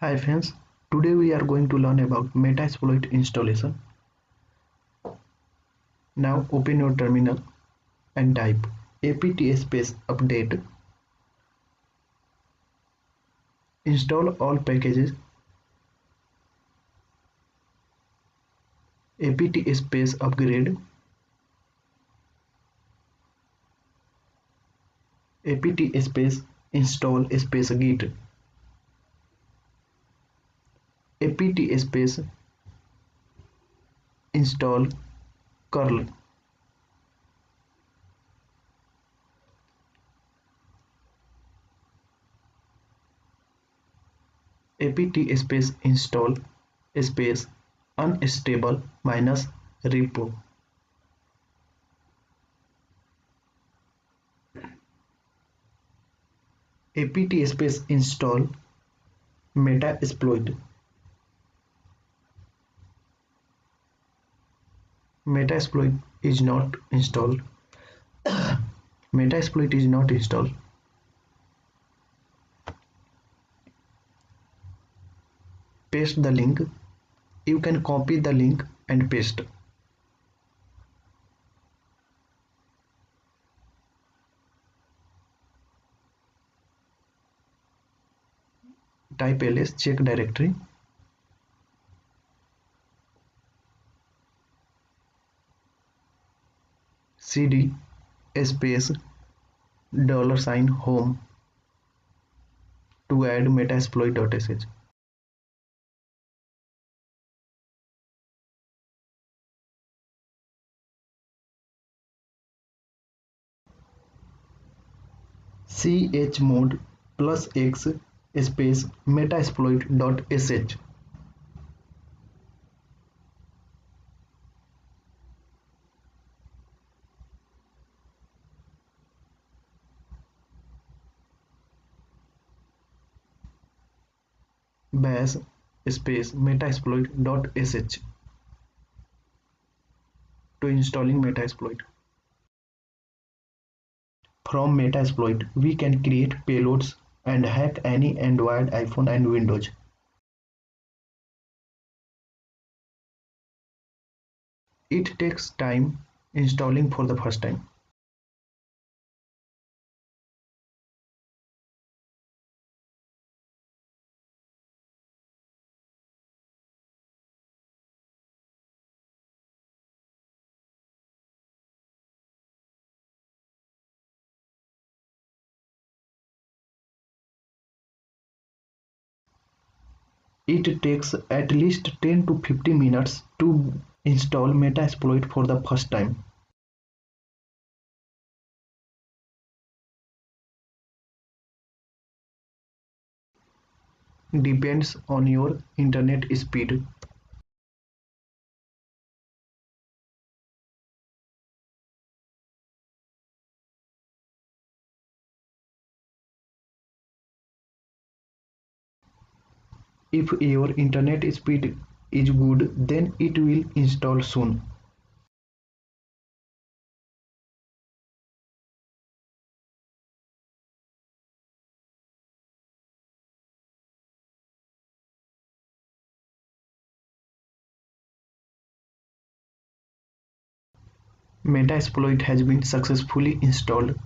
Hi friends, today we are going to learn about metasploit installation. Now open your terminal and type apt space update. Install all packages. Apt space upgrade. Apt space install space git. Apt space install curl. Apt space install space unstable minus repo. Apt space install metasploit. Metasploit is not installed. Metasploit is not installed. Paste the link. You can copy the link and paste. Type ls check directory. cd space $home to add metasploit.sh. chmod +x space metasploit.sh. bash space metasploit.sh to installing metasploit. From metasploit, we can create payloads and hack any Android, iPhone and Windows. It takes time installing for the first time. It takes at least 10 to 50 minutes to install metasploit for the first time. Depends on your internet speed. If your internet speed is good, then it will install soon. Metasploit has been successfully installed.